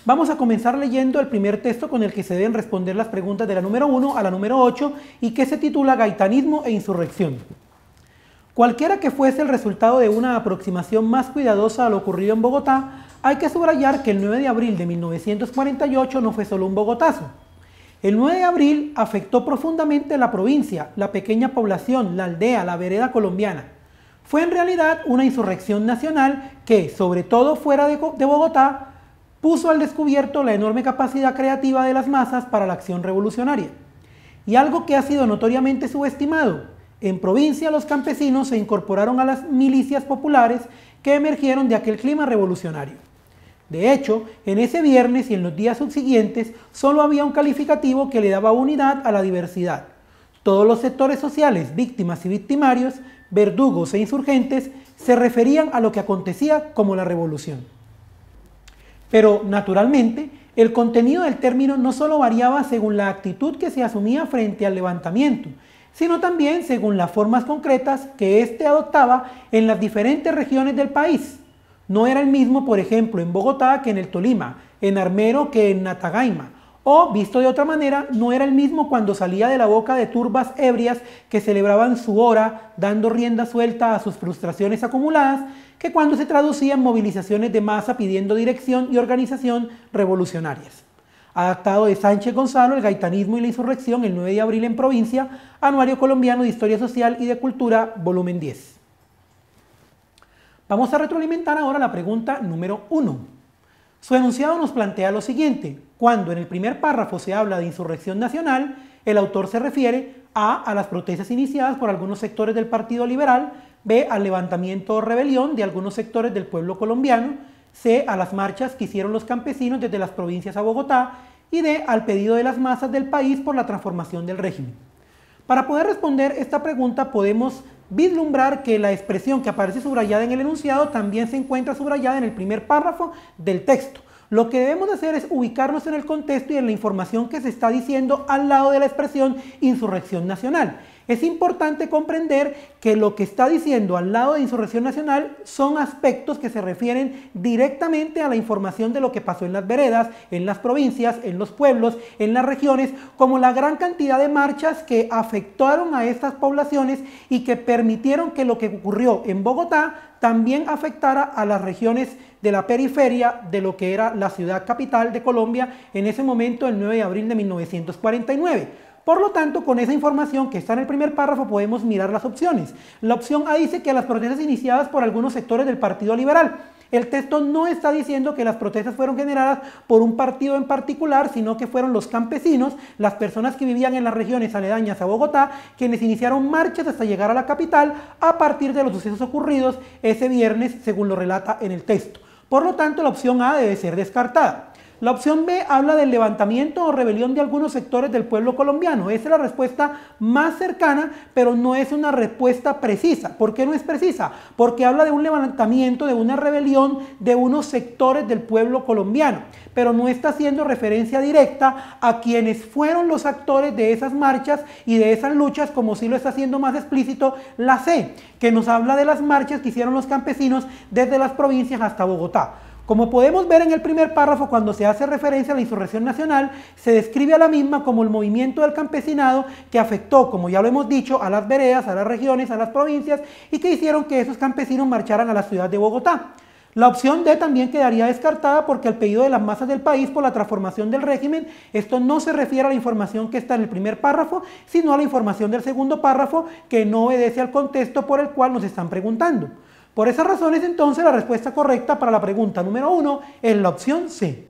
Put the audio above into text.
Vamos a comenzar leyendo el primer texto con el que se deben responder las preguntas de la número 1 a la número 8 y que se titula Gaitanismo e insurrección. Cualquiera que fuese el resultado de una aproximación más cuidadosa a lo ocurrido en Bogotá, hay que subrayar que el 9 de abril de 1948 no fue solo un bogotazo. El 9 de abril afectó profundamente la provincia, la pequeña población, la aldea, la vereda colombiana. Fue en realidad una insurrección nacional que, sobre todo fuera de Bogotá, puso al descubierto la enorme capacidad creativa de las masas para la acción revolucionaria. Y algo que ha sido notoriamente subestimado, en provincia los campesinos se incorporaron a las milicias populares que emergieron de aquel clima revolucionario. De hecho, en ese viernes y en los días subsiguientes solo había un calificativo que le daba unidad a la diversidad. Todos los sectores sociales, víctimas y victimarios, verdugos e insurgentes, se referían a lo que acontecía como la revolución. Pero, naturalmente, el contenido del término no solo variaba según la actitud que se asumía frente al levantamiento, sino también según las formas concretas que éste adoptaba en las diferentes regiones del país. No era el mismo, por ejemplo, en Bogotá que en el Tolima, en Armero que en Natagaima, o, visto de otra manera, no era el mismo cuando salía de la boca de turbas ebrias que celebraban su hora, dando rienda suelta a sus frustraciones acumuladas, que cuando se traducía en movilizaciones de masa pidiendo dirección y organización revolucionarias. Adaptado de Sánchez Gonzalo, El gaitanismo y la insurrección, el 9 de abril en provincia, Anuario Colombiano de Historia Social y de Cultura, volumen 10. Vamos a retroalimentar ahora la pregunta número 1. Su enunciado nos plantea lo siguiente: cuando en el primer párrafo se habla de insurrección nacional, el autor se refiere a las protestas iniciadas por algunos sectores del Partido Liberal, B, al levantamiento o rebelión de algunos sectores del pueblo colombiano, C, a las marchas que hicieron los campesinos desde las provincias a Bogotá, y D, al pedido de las masas del país por la transformación del régimen. Para poder responder esta pregunta podemos vislumbrar que la expresión que aparece subrayada en el enunciado también se encuentra subrayada en el primer párrafo del texto. Lo que debemos hacer es ubicarnos en el contexto y en la información que se está diciendo al lado de la expresión insurrección nacional. Es importante comprender que lo que está diciendo al lado de insurrección nacional son aspectos que se refieren directamente a la información de lo que pasó en las veredas, en las provincias, en los pueblos, en las regiones, como la gran cantidad de marchas que afectaron a estas poblaciones y que permitieron que lo que ocurrió en Bogotá también afectara a las regiones de la periferia de lo que era la ciudad capital de Colombia en ese momento, el 9 de abril de 1949. Por lo tanto, con esa información que está en el primer párrafo podemos mirar las opciones. La opción A dice que las protestas iniciadas por algunos sectores del Partido Liberal. El texto no está diciendo que las protestas fueron generadas por un partido en particular, sino que fueron los campesinos, las personas que vivían en las regiones aledañas a Bogotá, quienes iniciaron marchas hasta llegar a la capital a partir de los sucesos ocurridos ese viernes, según lo relata en el texto. Por lo tanto, la opción A debe ser descartada. La opción B habla del levantamiento o rebelión de algunos sectores del pueblo colombiano. Esa es la respuesta más cercana, pero no es una respuesta precisa. ¿Por qué no es precisa? Porque habla de un levantamiento, de una rebelión de unos sectores del pueblo colombiano, pero no está haciendo referencia directa a quienes fueron los actores de esas marchas y de esas luchas, como sí lo está haciendo más explícito la C, que nos habla de las marchas que hicieron los campesinos desde las provincias hasta Bogotá. Como podemos ver en el primer párrafo, cuando se hace referencia a la insurrección nacional, se describe a la misma como el movimiento del campesinado que afectó, como ya lo hemos dicho, a las veredas, a las regiones, a las provincias y que hicieron que esos campesinos marcharan a la ciudad de Bogotá. La opción D también quedaría descartada porque al pedido de las masas del país por la transformación del régimen, esto no se refiere a la información que está en el primer párrafo, sino a la información del segundo párrafo que no obedece al contexto por el cual nos están preguntando. Por esas razones, entonces, la respuesta correcta para la pregunta número 1 es la opción C.